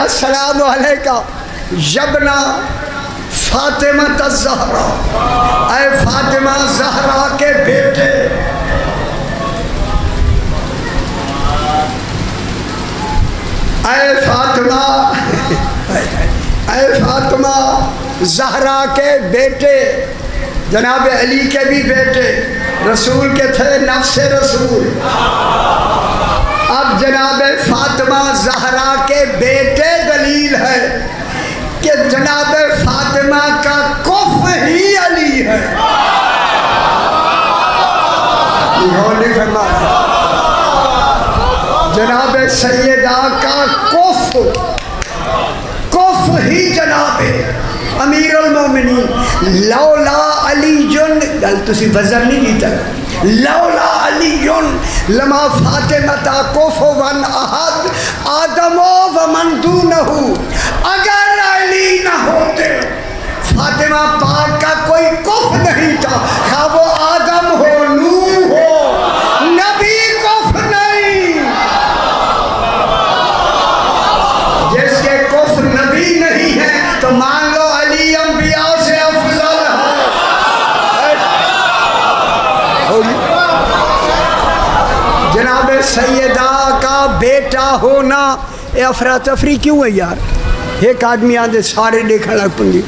السلام علیکہ یبنا فاطمہ الزہرا، اے فاطمہ زہرا کے بیٹے، اے فاطمہ زہرا کے بیٹے، جناب علی کے بھی بیٹے، رسول کے تھے، نفس رسول۔ اب جناب فاطمہ زہرا کے بیٹے دلیل ہے کہ جناب فاطمہ کا کف ہی علی ہے۔ جناب سیدہ کا کف ہی جناب امیر المومنین، لولا علی گل تسی وزن نہیں دیتا، لولا علی لما فاطمہ کفوا احد آدم و من دونہ، اگر علی نہ ہوتے فاطمہ پاک کا کوئی کف نہیں تھا، خواہ وہ آدم ہو، نوح ہو، نبی کف نہیں۔ جس کے کف نبی نہیں ہے تو مان لو علی انبیاء سے افضل ہے۔ جناب سیدہ کا بیٹا ہونا، اے افراتفری کیوں ہے یار؟ ایک آدمی آدھے سارے دیکھا لگ پنگی،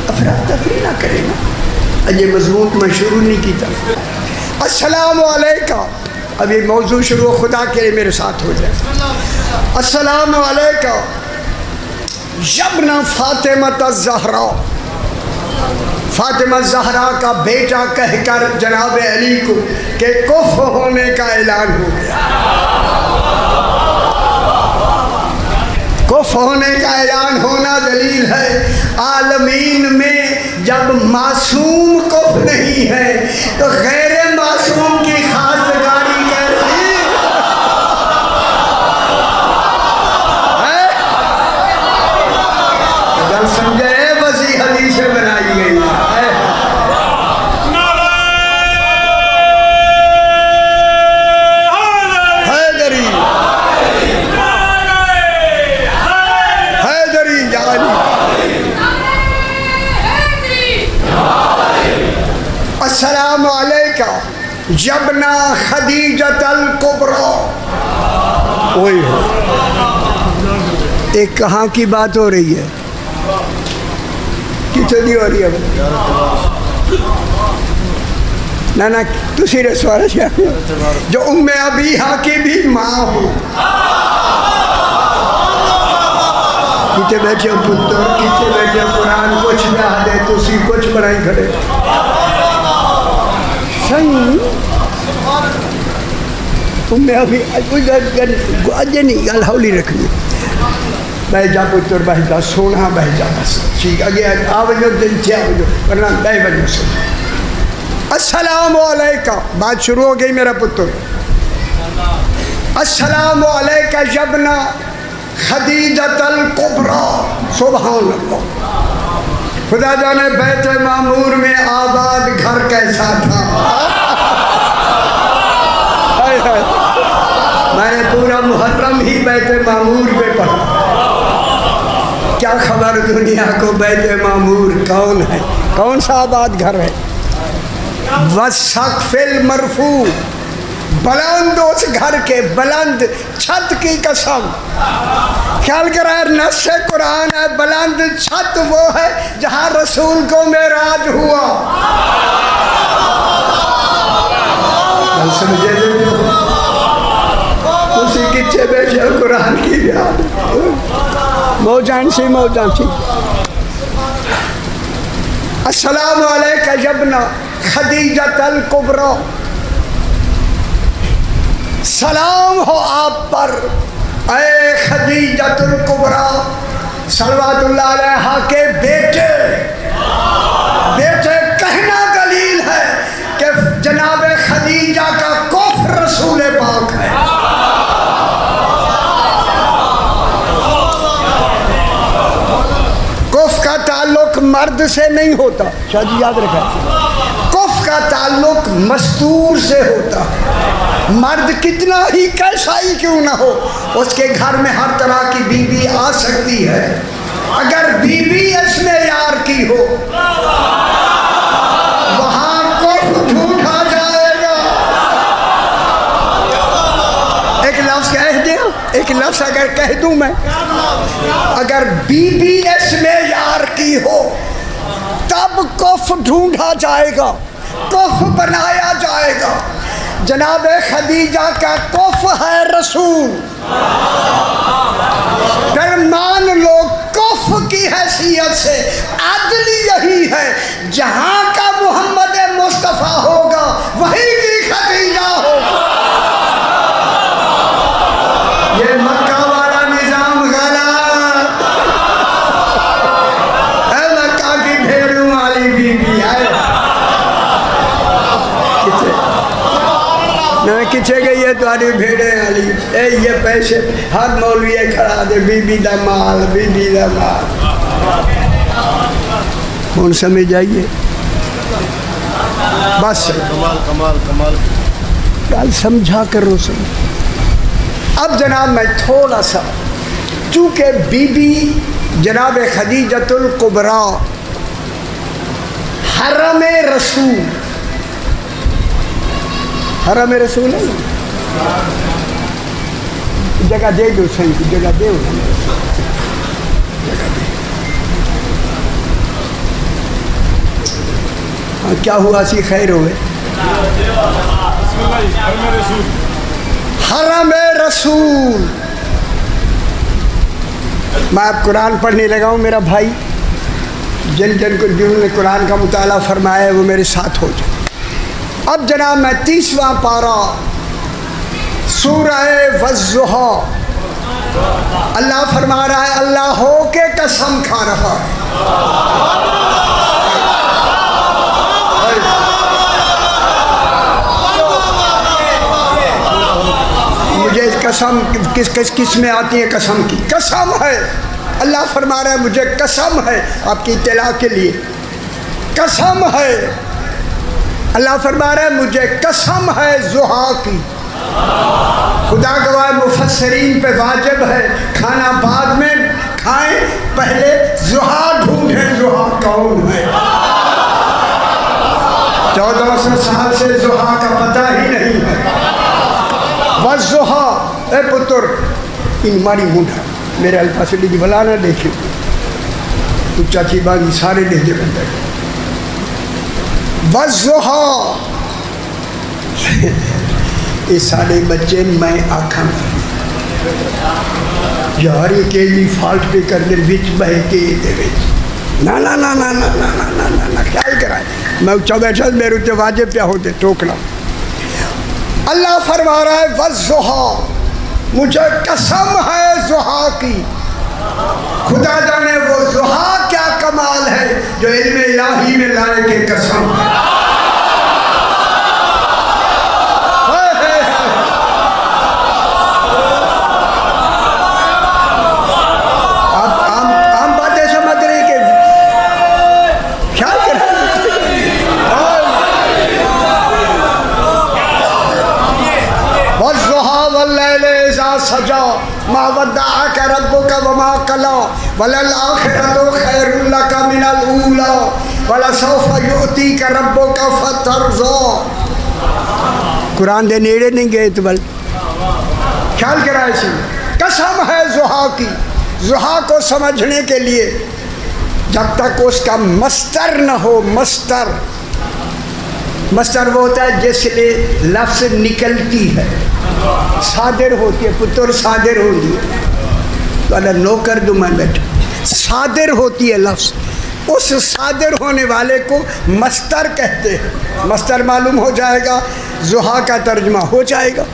افراتفری نہ کرے نا، یہ مضمون میں شروع نہیں کی تھا۔ السلام علیکم، اب یہ موضوع شروع، خدا کے لیے میرے ساتھ ہو جائے۔ السلام علیکم یبن فاطمہ الزہرا، فاطمہ زہرا کا بیٹا کہہ کر جناب علی کو کہ کف ہونے کا اعلان ہو گیا۔ کف ہونے کا اعلان ہونا دلیل ہے عالمین میں جب معصوم کف نہیں ہے تو غیر معصوم کی خواستگاری کیسی ہے؟ گل سمجھے وسیع حدیثیں بنائی گئی ہے۔ السلام علیکم یبنا خدیجۃ الکبریٰ، وہی ہے۔ ایک کہاں کی بات ہو رہی ہے؟ کتنی ہو رہی ہے؟ نا تسی رسوارہ شاہ جو ام ابیہا کی بھی ماں ہو، کتے بیٹھے پتر، کتے بیٹھے قرآن کچھ نہ دے، تسی کچھ بنائی کھڑے صحیح تم ابھی اجے نہیں گل ہولی رکھنی، بہ جا پتر بہ جا، سونا بہ جا، بس ٹھیک اگے آوجو دن تھے آوجو ورنہ بہ بجو سے۔ السلام علیکم، بات شروع ہو گئی میرا پتر۔ السلام علیکم یبنا خدیجۃ الکبریٰ، سبحان اللہ۔ خدا جانے بیت معمور میں آباد گھر کیسا تھا، میں نے پورا محرم ہی بیت معمور پہ پڑھا۔ کیا خبر دنیا کو بیت معمور کون ہے، کون سا آباد گھر ہے؟ وَالسَّقْفِ الْمَرْفُوعِ، بلند اس گھر کے، بلند چھت کی قسم۔ خیال کر رہا ہے نص قرآن ہے، بلند چھت وہ ہے جہاں رسول کو معراج ہوا۔ سمجھے اسی کچھے بیٹھے قرآن کی بیان موجان سی موجان سی۔ السلام علیکم یبنا خدیجۃ الکبریٰ، سلام ہو آپ پر اے خدیجۃ الکبریٰ، صلوات اللہ علیہ کے بیٹے۔ بیٹے کہنا دلیل ہے کہ جناب خدیجہ کا کف رسول پاک ہے۔ کف کا تعلق مرد سے نہیں ہوتا، شاہ جی یاد رکھیں، کف کا تعلق مستور سے ہوتا ہے۔ مرد کتنا ہی کیسا ہی کیوں نہ ہو، اس کے گھر میں ہر طرح کی بیوی آ سکتی ہے، اگر بیوی اس میں یار کی ہو وہاں کفر ڈھونڈا جائے گا۔ ایک لفظ کہہ دیں، ایک لفظ اگر کہہ دوں میں، اگر بیوی اس میں یار کی ہو تب کفر ڈھونڈا جائے گا، کفر بنایا جائے گا۔ جناب خدیجہ کا کفر ہے رسول، پھر مان لو کفر کی حیثیت سے عدل یہی ہے، جہاں کا محمد مصطفیٰ ہوگا وہی کی خدیجہ ہوگا۔ یہ مکہ والا نظام غلط، اے مکہ کی بھیڑوں والی بیوی ہے، کچھے گئی ہے تمہاری بھیڑیں والی، اے یہ پیسے ہر مولوی کھڑا دے بی بی دا مال، بی بی دا مال۔ کون سمجھ آئیے؟ بس کمال گل سمجھا کرو سمجھ۔ اب جناب میں تھوڑا سا، چونکہ بی بی جناب خدیجۃ الکبریٰ حرم رسول، حرم رسول ہے، جگہ دے دو صحیح، جگہ دے دو، جگہ دے۔ کیا ہوا سی خیر ہوئے؟ حرم رسول۔ میں اب قرآن پڑھنے لگا ہوں، میرا بھائی جنہوں نے قرآن کا مطالعہ فرمایا ہے وہ میرے ساتھ ہو جائے۔ اب جناب میں 30واں پارہ سورہ والضحیٰ، اللہ فرما رہا ہے، اللہ ہو کے قسم کھا رہا ہے، مجھے قسم کس میں آتی ہے؟ قسم کی قسم ہے، اللہ فرما رہا ہے مجھے قسم ہے، آپ کی اطلاع کے لیے قسم ہے، اللہ فرما رہا ہے مجھے قسم ہے ضحیٰ کی۔ خدا گواہ مفسرین پہ واجب ہے کھانا بعد میں کھائیں، پہلے ضحیٰ ڈھونڈیں، ضحیٰ کون ہے؟ 1400 سال سے ضحیٰ کا پتہ ہی نہیں ہے۔ والضحیٰ، اے پتر ان ماری مونڈا میرے الفاظ دی بلا نہ دیکھے تو چاچی باغی سارے دے دے بندے والضحیٰ۔ یہ سارے بچے میں آکھاں یار یہ کیلی فالٹ پہ کر دے بچ بہ کے دے بچ نا نا نا نا نا نا نا نا نا نا خیال کرائے میں اچھا بیٹھا میرے اتنے واجب پہ ہوتے ٹوکنا۔ اللہ فرما رہا ہے والضحیٰ، مجھے قسم ہے ضحیٰ کی۔ خدا جانے وہ ضحیٰ کیا کمال ہے جو علم الہی میں لائے کے قسم ہے۔ سجا ما ودعك ربك وما قلى وللآخرة خير لك من الأولى ولسوف يؤتيك ربك فترضى۔ قرآن دے نیڑے نہیں گئے تو بل خیال کرائے سی قسم ہے ضحیٰ کی۔ ضحیٰ کو سمجھنے کے لیے جب تک اس کا مصدر نہ ہو، مصدر وہ ہوتا ہے جس سے لفظ نکلتی ہے، صادر ہوتی ہے، پتر صادر ہوتی ہے، تو اللہ نوکر دو میں بیٹھا، صادر ہوتی ہے لفظ، اس صادر ہونے والے کو مصدر کہتے ہیں۔ مصدر معلوم ہو جائے گا، ضحیٰ کا ترجمہ ہو جائے گا۔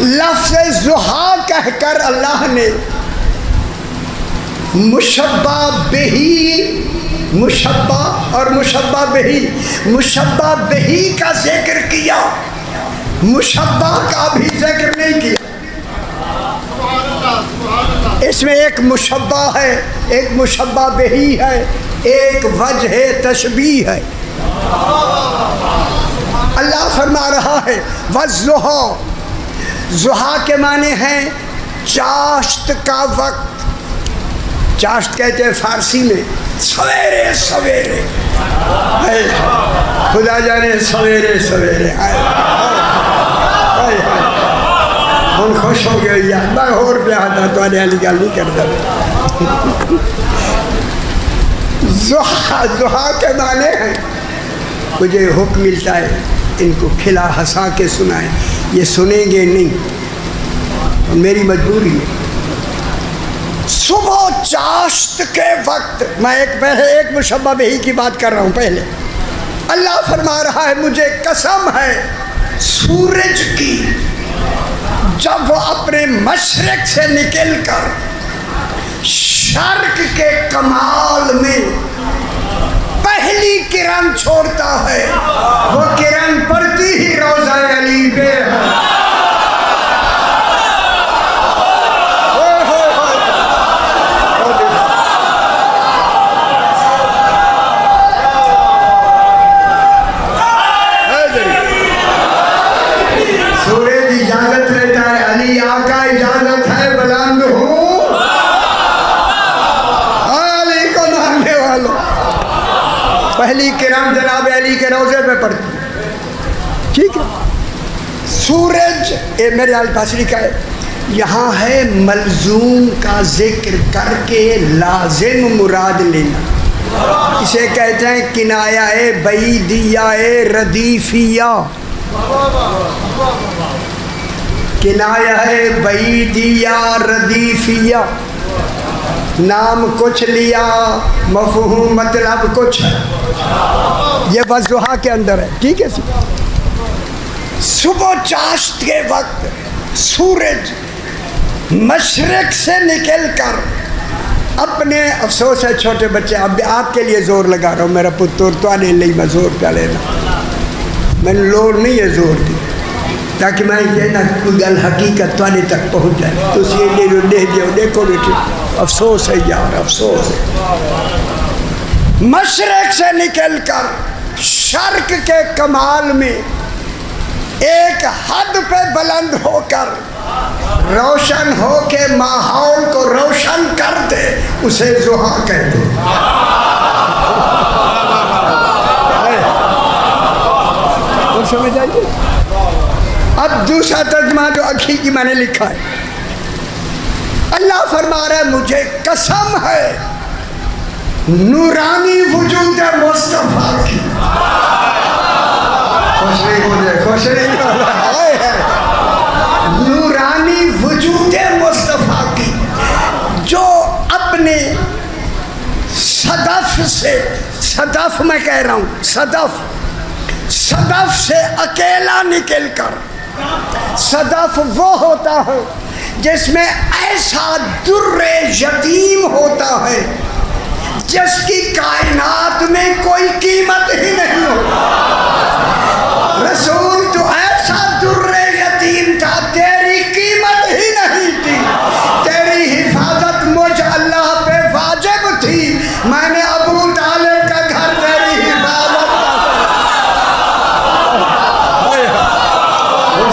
لفظ ضحیٰ کہہ کر اللہ نے مشبہ بہی، مشبہ اور مشبہ بہی، مشبہ بہی کا ذکر کیا، مشبہ کا بھی ذکر نہیں کیا۔ اس میں ایک مشبہ ہے، ایک مشبہ بہی ہے، ایک وجہ تشبیہ ہے۔ اللہ فرما رہا ہے والضحیٰ، ضحیٰ کے معنی ہیں چاشت کا وقت، چاشت کہتے ہیں فارسی میں سویرے سویرے، خدا جانے سویرے سویرے ہم خوش ہو گئے یار میں اور پہ آتا تو آنے والی گل نہیں کرتا۔ ضحیٰ کے معنی ہیں مجھے حکم ملتا ہے ان کو کھلا ہنسا کے سنائیں، یہ سنیں گے نہیں، میری مجبوری ہے۔ صبح چاشت کے وقت، میں ایک مشبہ بہی کی بات کر رہا ہوں پہلے، اللہ فرما رہا ہے مجھے قسم ہے سورج کی، جب وہ اپنے مشرق سے نکل کر شرق کے کمال میں پہلی کرن چھوڑتا ہے، وہ کرن پڑتی ہی روضہ علی پہ ہے۔ پہلی کرام جناب علی کے روضے پہ پڑتی، ٹھیک ہے۔ سورج میرے الفاظ لکھا ہے یہاں ہے ملزوم کا ذکر کر کے لازم مراد لینا، اسے کہتے ہیں کنایہ بعیدیہ ردیفیہ، کنایہ بعیدیہ ردیفیہ، نام کچھ لیا مفہوم مطلب کچھ، یہ والضحیٰ کے اندر ہے، ٹھیک ہے۔ صبح چاشت کے وقت سورج مشرق سے نکل کر اپنے، افسوس ہے چھوٹے بچے، اب آپ کے لیے زور لگا رہا ہوں، میرا پتر تو آنے لئی میں زور پہ لینا، میں نے لوڑ نہیں ہے زور دی تاکہ میں یہ نہ کوئی گل حقیقت توانے تک پہنچ جائے، تو اس لیے دیکھو بیٹے، افسوس ہے یار، افسوس ہے۔ مشرق سے نکل کر شرق کے کمال میں ایک حد پہ بلند ہو کر روشن ہو کے ماحول کو روشن کر دے، اسے ضحیٰ کہتے ہیں۔ اور سمجھ آئیے؟ اب دوسرا ترجمہ جو اکھی کی میں نے لکھا ہے، اللہ فرما رہا ہے مجھے قسم ہے نورانی وجود مصطفیٰ کی، خوش نہیں بولے، خوش نہیں بولے، نورانی وجود مصطفیٰ کی جو اپنے صدف سے، صدف میں کہہ رہا ہوں، صدف سے اکیلا نکل کر، صدف وہ ہوتا ہے جس میں ایسا در یتیم ہوتا ہے جس کی کائنات میں کوئی قیمت ہی نہیں ہوتی۔ رسول تو ایسا در یتیم تھا، تیری قیمت ہی نہیں تھی، تیری حفاظت مجھ اللہ پہ واجب تھی، میں نے ابو طالب کا گھر تیری حفاظت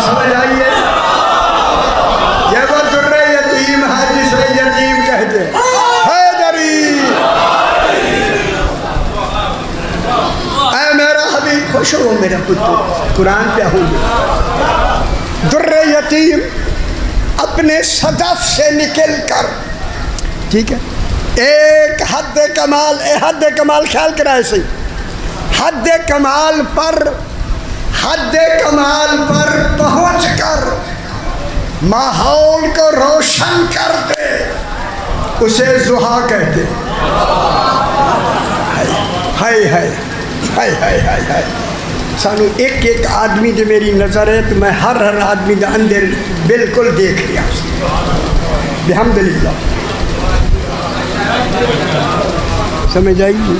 سمجھ آئیے؟ یہ وہ در یتیم ہے جسے یتیم کہتے ہیں، حیدری، اے میرا حبیب خوش ہو میرا پتر، قرآن پہ ہوں گے۔ در یتیم اپنے صدف سے نکل کر، ٹھیک ہے، ایک حد کمال خیال کرائے سی، حد کمال پر پہنچ کر ماحول کو روشن کر دے، اسے ضحیٰ کہتے ہیں۔ ہائے سانو ایک آدمی جو میری نظر ہے تو میں ہر آدمی دا اندر بالکل دیکھ لیا، الحمدللہ، سمجھ آئی جی؟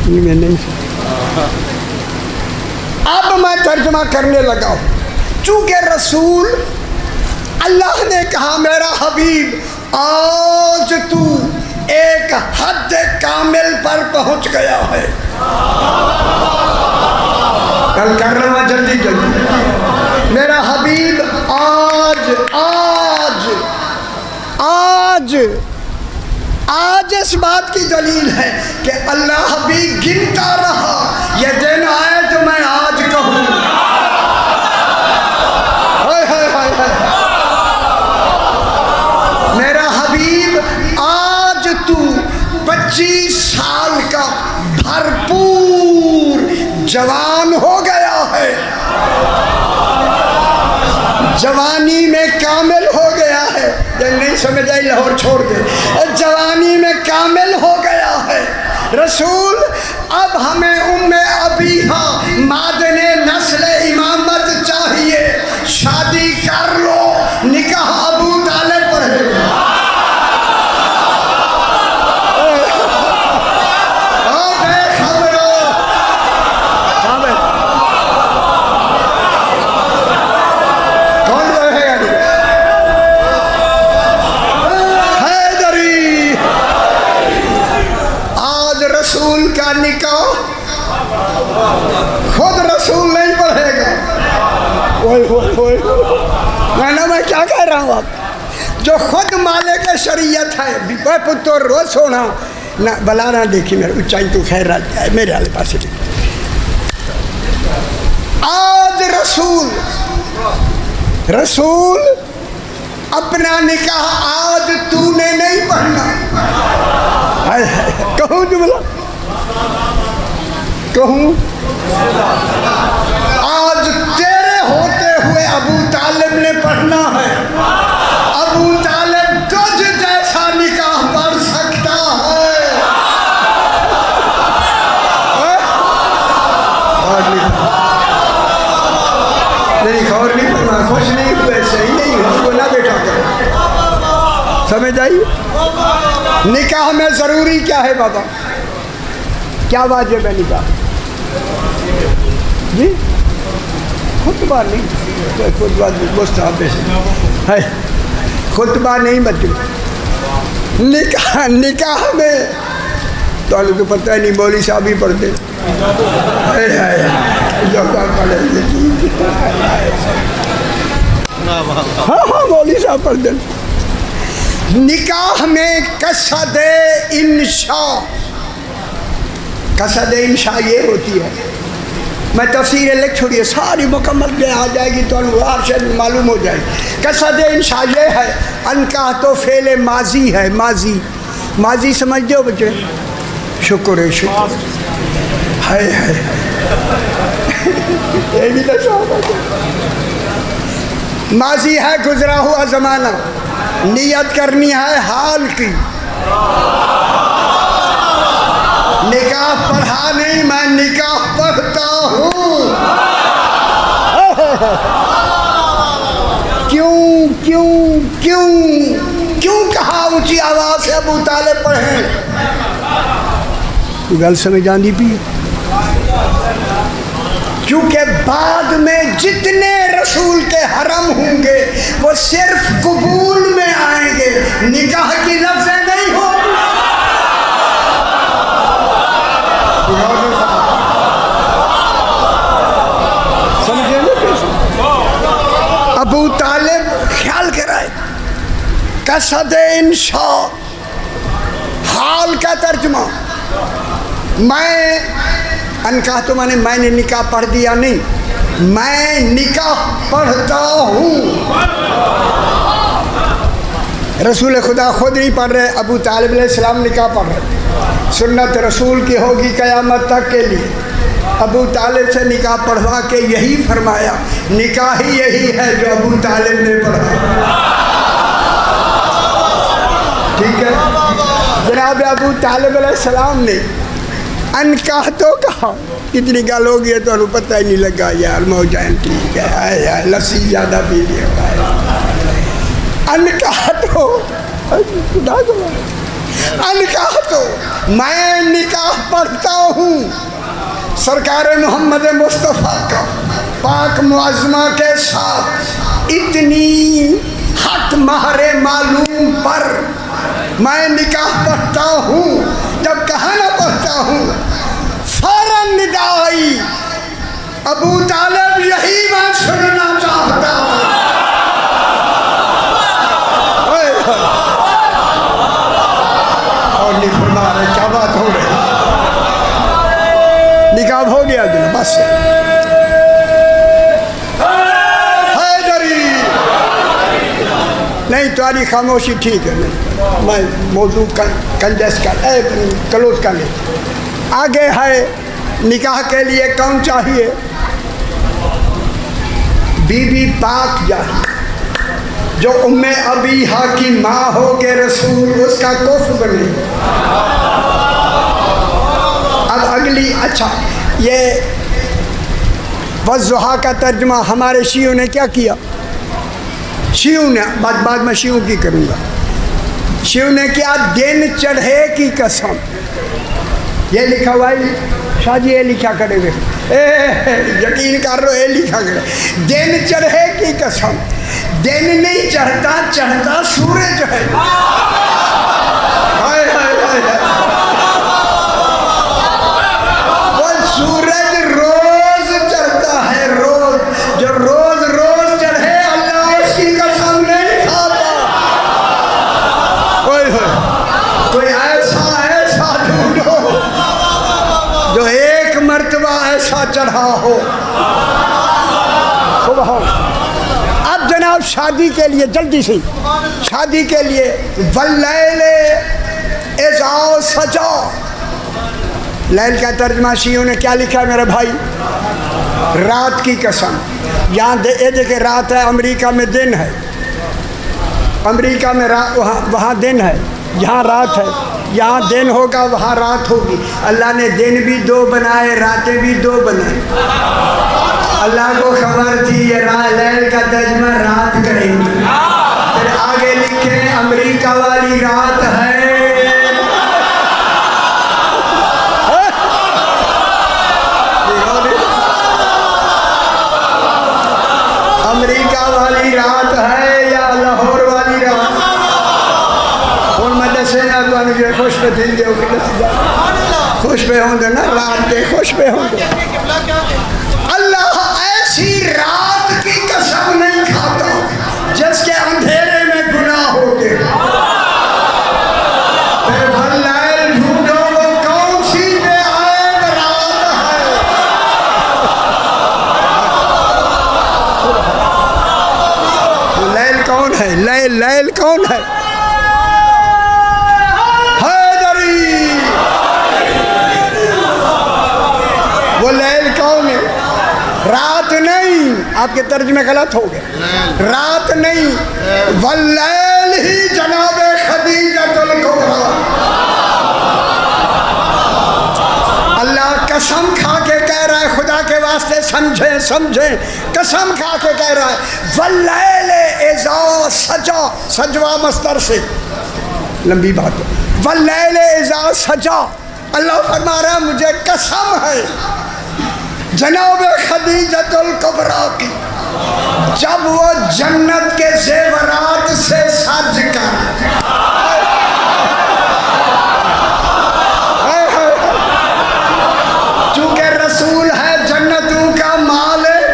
میں نہیں اب میں ترجمہ کرنے لگا ہوں، چونکہ رسول اللہ نے کہا میرا حبیب آج تو ایک حد کامل پر پہنچ گیا ہے، کل کر رہا ہوں جلدی جلدی. میرا حبیب آج اس بات کی دلیل ہے کہ اللہ بھی گنتا رہا یہ دن آئے تو میں آج کہوں. میرا حبیب آج تو 25 سال کا بھرپور جوان ہو گیا ہے، جوانی میں کامل ہو گیا ہے. نہیں سمجھ آئی لاہور چھوڑ دے. جوانی میں کامل ہو گیا ہے رسول. اب ہمیں ابیہا مادن نسل امامت چاہیے. شادی کر لو، نکاح ابو طالب پڑھے. رسول کا نکاح خود رسول نہیں پڑھے گا. میں کیا کہہ رہا ہوں آپ جو خود مالک شریعت ہے پتر رو سونا نہ بلا نہ دیکھی میرے اونچائی تو خیر رہا ہے میرے والے پاس. آج رسول اپنا نکاح آج تو نے نہیں پڑھنا. کہوں جملہ کہوں آج تیرے ہوتے ہوئے ابو طالب نے پڑھنا ہے. ابو طالب تجھ جیسا نکاح پڑھ سکتا ہے. میری خبر نہیں پڑھنا خوش نہیں ہوئے صحیح نہیں اس کو نہ بیٹھا کرو. سمجھ آئی؟ نکاح میں ضروری کیا ہے بابا؟ کیا واجب ہے نکاح؟ جی خطبہ نہیں، خطبہ مستحب ہے، خطبہ نہیں مطلب نکاح میں تو اللہ کو پتہ ہے نہیں مولوی صاحب ہی پڑھتے ہاں مولوی صاحب پڑھتے. نکاح میں قصد انشاء یہ ہوتی ہے. میں تفسیر لکھ چھوڑیے ساری مکمل میں آ جائے گی تو ہر شے معلوم ہو جائے گی. قصد انشاء یہ ہے انکاح تو فعل ماضی ہے. ماضی سمجھتے ہو بچے؟ شکر ہے شکر ہے ماضی ہے گزرا ہوا زمانہ. نیت کرنی ہے حال کی. نکاح پڑھا نہیں میں نکاح پڑھتا ہوں. کیوں کیوں کیوں کیوں کہا اونچی آواز سے ابو طالب پڑھیں؟ گل سمجھ آندی پی؟ کیونکہ بعد میں جتنے رسول کے حرم ہوں گے وہ صرف قبول میں آئیں گے، نکاح کی لفظیں نہیں ہوگی. ابو طالب خیال کرائے قصد انشاء حال کا ترجمہ. میں انکاح تو میں نے نکاح پڑھ دیا نہیں، میں نکاح پڑھتا ہوں. رسول خدا خود نہیں پڑھ رہے، ابو طالب علیہ السلام نکاح پڑھ رہے. سنت رسول کی ہوگی قیامت تک کے لیے. ابو طالب سے نکاح پڑھوا کے یہی فرمایا نکاح ہی یہی ہے جو ابو طالب نے پڑھا. ٹھیک ہے جناب ابو طالب علیہ السلام نے انکاح تو کہا. کتنی گل ہو گئی ہے تو پتہ ہی نہیں لگا یار موجائن ٹھیک ہے لسی زیادہ پی لیا. انکاح تو میں نکاح پڑھتا ہوں سرکار محمد مصطفیٰ کا پاک معظمہ کے ساتھ اتنی حق مہر معلوم پر میں نکاح پڑھتا ہوں. جب کہاں نہ پڑھتا ہوں فوراً ندا آئی ابو طالب یہی بات سننا چاہتا تھا. اور نہیں فرما رہے کیا بات ہو رہی. نکاح ہو گیا دن بس. حیدری نہیں تمہاری خاموشی ٹھیک ہے. میں موضوع کنجس کلوز کر لیں. آگے ہے نکاح کے لیے کون چاہیے؟ بی بی پاک جائے جو ام ابیہا کی ماں ہو کے رسول اس کا کف بنے. اب اگلی اچھا یہ وضحا کا ترجمہ ہمارے شیعوں نے کیا کیا؟ شیعوں نے بعد میں شیعوں کی کروں گا. شیعوں نے کیا؟ دن چڑھے کی قسم. یہ لکھا ہوا ہے شاہ جی، یہ لکھا کرے ہوئے یقین کر رہو، یہ لکھا کرے دن چڑھے کی قسم. دن نہیں چڑھتا، چڑھتا سورج ہے. وہ سورج روز چڑھتا ہے، روز. جو روز روز چڑھے اللہ اس کی قسم نہیں کھاتا. کوئی ایسا ڈھونڈو جو ایک مرتبہ ایسا چڑھا ہو. اب جناب شادی کے لیے جلدی سے شادی کے لیے واللیل اذا سجا. لیل کا ترجمہ شیعوں نے کیا لکھا ہے میرے بھائی؟ رات کی قسم. یہاں دیکھیں رات ہے، امریکہ میں دن ہے. امریکہ میں وہاں دن ہے، یہاں رات ہے. یہاں دن ہوگا وہاں رات ہوگی. اللہ نے دن بھی دو بنائے، راتیں بھی دو بنائے. اللہ کو خبر تھی یہ لیل کا ترجمہ رات کریں گے. پھر آگے لکھے امریکہ والی رات ہے. امریکہ والی رات ہے یا لاہور والی رات؟ اور میں دسے نا تو خوش پہ دیں گے، خوش پہ ہوں گے نا، رات کے خوش پہ ہوں گے. اللہ ایسی رات کی قسم نہیں کھاتا جس کے اندھیرے میں گناہ ہو گئے. پھر واللیل ڈھونڈو وہ کون سی بے عیب رات ہے. لیل کون ہے؟ لیل کون ہے؟ حیدری. وہ لیل کون ہے؟ رات نہیں. آپ کے ترجمے غلط ہو گئے. رات نہیں، واللیل ہی جناب خدیجۃ الکبریٰ. اللہ قسم کھا کے کہہ رہا ہے، خدا کے واسطے سمجھیں قسم کھا کے کہہ رہا ہے واللیل اذا سجا. سجوا مصدر سے لمبی بات ہے. واللیل اذا سجا. اللہ فرما رہا ہے مجھے قسم ہے جناب خدیجۃ الکبریٰ کی، جب وہ جنت کے زیورات سے سج کر چونکہ رسول ہے جنتوں کا مالک،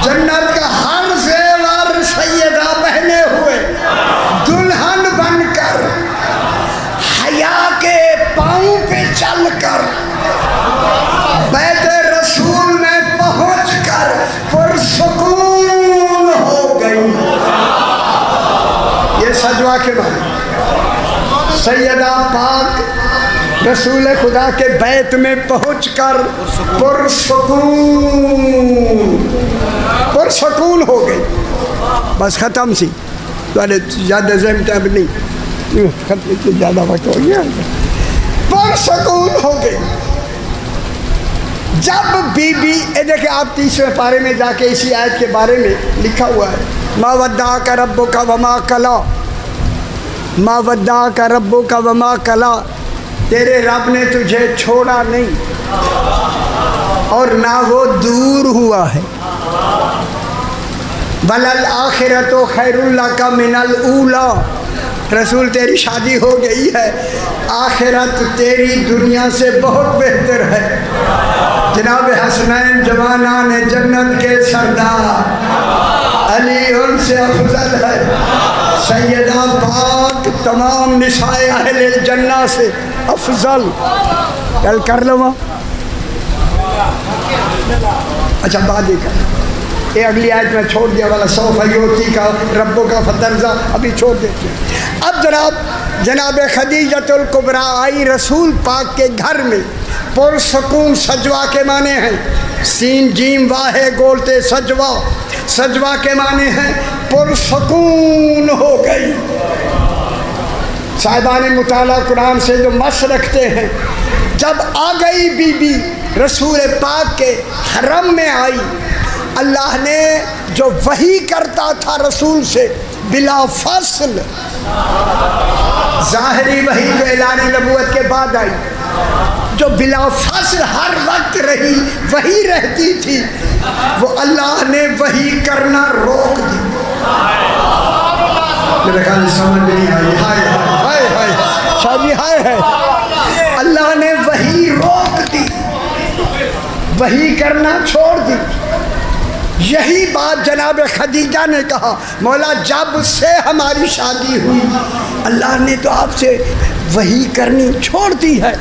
جنت کا ہر زیور سیدہ پہنے ہوئے دلہن بن کر حیا کے پاؤں پہ چل کر بیت رسول میں پہنچ کر پرسکون ہو گئی. یہ سجوا کے بعد سیدہ پاک رسول خدا کے بیت میں پہنچ کر پرسکون ہو گئی. بس ختم سی. زیادہ ذہن ٹائم نہیں، زیادہ وقت ہو گیا. پرسکون ہو گئی. جب بی بی دیکھیں آپ 30ویں پارے میں جا کے اسی آیت کے بارے میں لکھا ہوا ہے ما ودعک ربک وما قلی. ما ودعک ربک وما قلی. تیرے رب نے تجھے چھوڑا نہیں اور نہ وہ دور ہوا ہے. وَلَلْآخِرَةُ خَيْرٌ لَكَ مِنَ الْأُولَىٰ. رسول تیری شادی ہو گئی ہے، آخرت تیری دنیا سے بہت بہتر ہے۔ جناب حسنین جوانان جنت کے سردار، علی ان سے افضل ہے، سیدہ پاک تمام نساء اہل الجنہ سے افضل۔ کل کر لو وہاں، اچھا بعد ہی کر، یہ اگلی آیت میں چھوڑ دیا والا سوف یوتی کا ربوں کا فترزہ ابھی چھوڑ دیتے ہیں۔ اب جناب خدیجۃ الکبریٰ آئی رسول پاک کے گھر میں، پرسکون سجوا کے معنی ہیں، سین جیم واہے گولتے سجوا، سجوا کے معنی ہیں پرسکون ہو گئی۔ صاحبان مطالعہ قرآن سے جو مس رکھتے ہیں، جب آ گئی بی بی رسول پاک کے حرم میں آئی، اللہ نے جو وحی کرتا تھا رسول سے بلا فاصل، ظاہری وحی جو اعلان نبوت کے بعد آئی، جو بلا فاصل ہر وقت رہی وحی رہتی تھی، وہ اللہ نے وحی کرنا روک دی۔ میرے خیال سمجھ نہیں آئی، ہائے ہائے ہائے شادی ہائے ہے، اللہ نے وحی روک دی، وحی کرنا چھوڑ دی۔ یہی بات جناب خدیجہ نے کہا، مولا جب سے ہماری شادی ہوئی اللہ نے تو آپ سے وحی کرنی چھوڑ دی ہے۔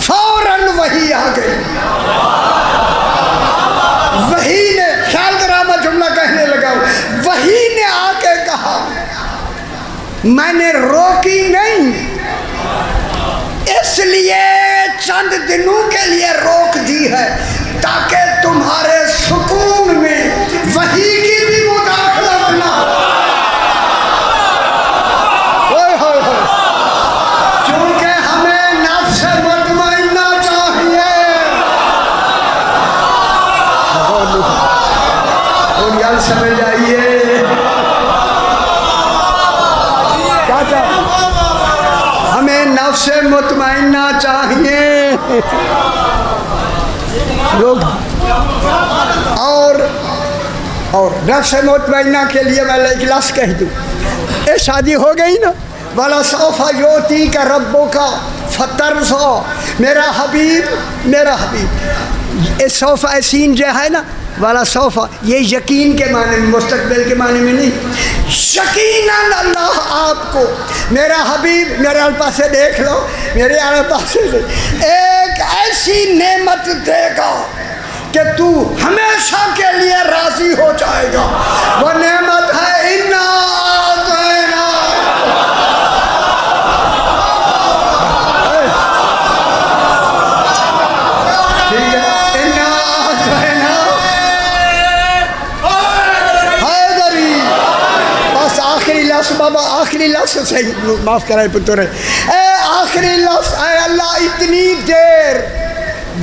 فوراً وحی آ گئی، وحی نے، خیال کرا میں جملہ کہنے لگا، وحی نے آ کے کہا میں نے روکی نہیں، اس لیے چند دنوں کے لیے روک دی ہے تاکہ تمہارے سکون میں وحی کی بھی مداخلت نہ ہو۔ چونکہ ہمیں نفس مطمئنہ چاہیے، اور سمجھ آئیے کیا چاہیے، ہمیں نفس مطمئنہ چاہیے لوگ، اور نفس مطمئنہ کے لیے میں اخلاص کہہ دوں، اے شادی ہو گئی نا، والا سوف یوتی کا ربوں کا فترضا، میرا حبیب یہ سوف سین جو ہے نا والا سوف، یہ یقین کے معنی میں، مستقبل کے معنی میں نہیں، یقیناً اللہ آپ کو میرا حبیب، میرے الفاظ سے دیکھ لو، میرے الفاظ سے ایک ایسی نعمت دے گا کہ تو ہمیشہ کے لیے راضی ہو جائے گا۔ وہ نعمت ہے انا اعطینا، ٹھیک ہے، انا اعطینا حیدری، بس آخری لفظ بابا، آخری لفظ صحیح معاف کرائے پتر، اے آخری لفظ، اے اللہ اتنی دیر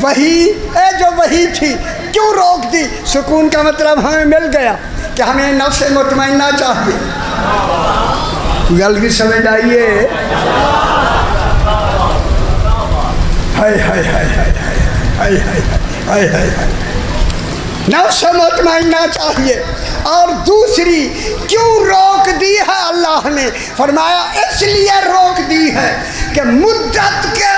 وہی، جو وہی تھی کیوں روک دی؟ سکون کا مطلب ہمیں مل گیا کہ ہمیں نفس مطمئنہ چاہیے۔ غلطی سمجھ آئیے، ہائے ہائے ہائے ہائے ہائے ہائے ہائے ہائے، نفس مطمئنہ چاہیے۔ اور دوسری کیوں روک دی ہے اللہ نے؟ فرمایا اس لیے روک دی ہے کہ مدت کے